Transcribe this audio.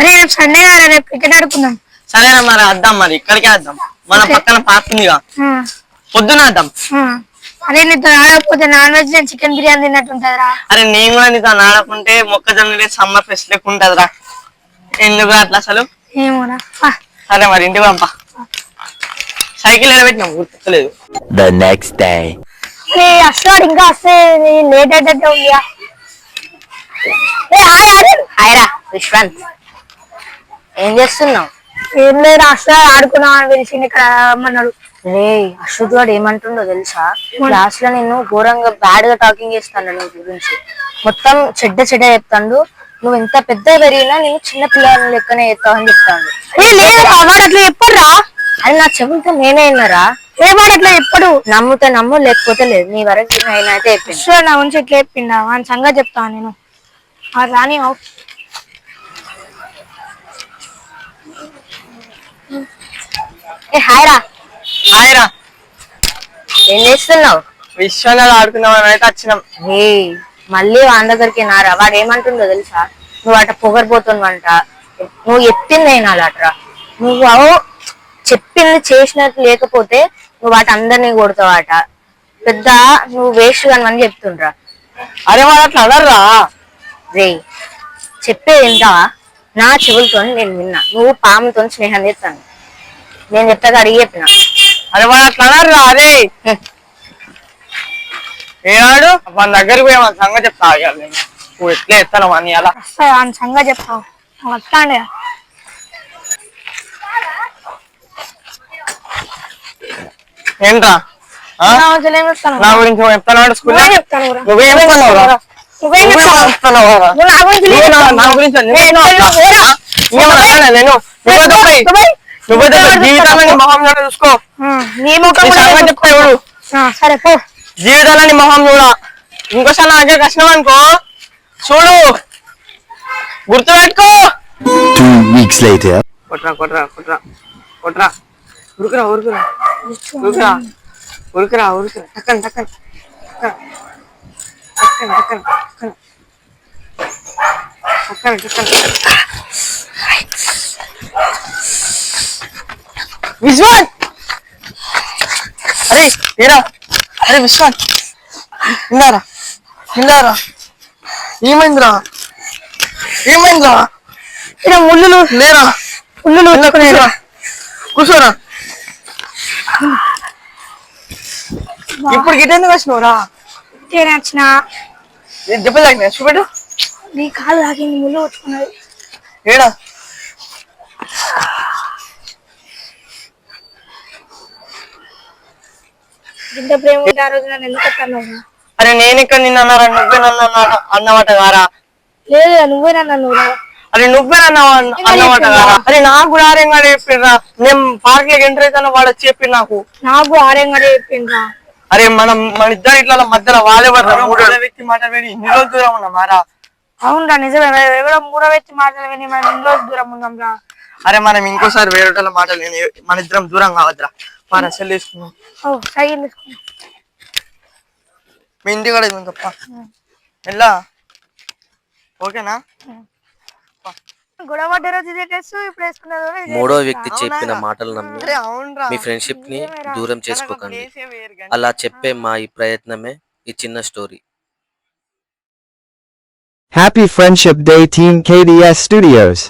అరే రేపు సండే కదా రేపు క్రికెట్ ఆడుకుందాం. సరేనా మరి వద్దాం, మరి ఇక్కడికే వద్దాం. మన పక్కన పార్క్ ఉందిగా, పొద్దున వద్దాం. అరే నీతో ఆడకపోతే నాన్ వెజ్ నేను చికెన్ బిర్యానీ తిన్నట్టు ఉంటదిరా. అరే నేను కూడా నీతో ఆడకుంటే మొక్కజొన్న సమ్మర్ ఫెస్ట్ లెక్క ఉంటదిరా. ఎందుకు అట్లా అసలు ఏమోరా. సరే మరి ఇంటికి పంప. సైకిల్ ఎడబెట్టినాం గుర్తులేదు. The next day. అసలు ఇంకా వస్తే లేట్ అయితే ఉంది. హాయ్రా విశ్వంత్, ఏం చేస్తున్నావు? ఏం లేదు అసలు ఆడుకున్నాం అని పిలిచింది ఇక్కడ రమ్మన్నాడు. రే అశ్వత్ గారు ఏమంటుండో తెలుసా? క్లాస్ లో నేను ఘోరంగా బ్యాడ్ గా టాకింగ్ చేస్తాను నీ గురించి. మొత్తం చెడ్డ చెప్తాడు. నువ్వు ఎంత పెద్ద పెరిగినా నేను చిన్న పిల్లల లెక్కనే చేస్తావు అని చెప్తాను. వాడు అట్లా ఎప్పుడురా? అది నా చెబుతా నేనే విన్నారా? వాడు అట్లా ఎప్పుడు? నమ్ముతే నమ్ము, లేకపోతే లేదు. నీ వరకు నేనైతే చెప్పింది. నా గురించి ఎట్లా చెప్పిండా వాని సంగతి చెప్తాను నేను. రాని హాయ్రా. హాయ్రా. ఏం చేస్తున్నావు? విశ్వనాథ్ ఆడుకుందాం అని అయితే వచ్చినాం. ఏ మళ్ళీ వాని దగ్గరికి నారా. వాడు ఏమంటుండో తెలుసా? నువ్వు అట పొగరిపోతున్నావంట. నువ్వు చెప్పింది అయినాలట్రా. నువ్వు చెప్పింది చేసినట్టు లేకపోతే నువ్వు వాటి అందరినీ కొడతావాట. పెద్ద నువ్వు వేస్ట్ అని చెప్తుండ్రా. అరే వాడు అట్లా అదర్రా. రే చెప్పేది వింటావా? నా చెవులతో నేను విన్నా. నువ్వు పాముతో స్నేహం చేస్తాను. నేను చెప్తాక అడిగి చెప్పిన. అరే వాడు అట్లా అదర్రా. అరే ఏనాడు మన దగ్గరికి పోయి మన సంగతి చెప్తా. నువ్వు ఎట్లా ఎత్తాను అని అలా వాని సంగతి చెప్తావు. వస్తాండే ఏంట్రా నా గురించి చెప్తాను. స్కూల్లో నువ్వేం చెప్తున్నావురా? జీవితాలని మొహం చూసుకో. సరే పో. జీవితాలని మొహం చూడ. ఇంకోసారి నాకే కష్టం అనుకో చూడు, గుర్తు పెట్టుకో. 2 weeks later. కొట్రా కొట్రా కొట్రా కొట్రా. ఉరుకురా ఉరుకురా ఉరుకురా ఉరుకురా ఉరుకురా. టక్కన్ టక్కన్ టక్కన్ టక్కన్ టక్కన్ టక్కన్ టక్కన్. విశ్వాన్ అరే ఏరా. అరే విశ్వాన్ ఇందారా ఇందారా. ఏమైందిరా ఏమైందిరా? ముళ్ళు లేరా? ముళ్ళు కూర్చోరా. ఇప్పుడు గిట్టెందుకు వచ్చినవురా? వచ్చిన దెబ్బలు తాకినా చూపెట్టు. నీ కాలు తాకింది, ముళ్ళు వచ్చుకున్నది. ఏడా? ఇంత ప్రేమ ఉంటే ఆ రోజు నన్ను ఎందుకు అన్నావు? అరే నేను ఇక్కడ నిన్ను అన్నారా? నువ్వే నన్ను అన్నమాట గారా? లేదు నువ్వే నన్ను అన్నావురా. అరే నువ్వే నన్ను అన్నమాట గారా? అరే నాకు కూడా ఆర్యంగా చెప్పిండ్రా. నేను పార్క్ లోకి ఎంటర్ అవుతాను వాడు చెప్పిండు నాకు ఆర్యంగా చెప్పిండ్రా. అరే మన ఇద్దరు ఇట్లా మధ్యలో వాళ్ళెవరు? మూడో వ్యక్తి మాట విని ఇన్ని రోజులు దూరం ఉన్నా మారా. అవునరా నిజమే. ఎవరో మూడో వ్యక్తి మాటలు విని మనం ఇన్ని రోజులు దూరం ఉన్నాం రా. అరే మనం ఇంకోసారి వేరే మాటలు విని మన ఇద్దరం దూరం కావద్దురా. మన అసలు తీసుకున్నాం. సైకిల్ తీసుకున్నాం. మీ ఇంటి కూడా తప్ప ఎలా ఓకేనా? మూడో వ్యక్తి చెప్పిన మాటలు నమ్మి మీ ఫ్రెండ్షిప్ ని దూరం చేసుకోకండి. అలా చెప్పే మా ఈ ప్రయత్నమే ఈ చిన్న story. Happy Friendship Day Team KDS Studios.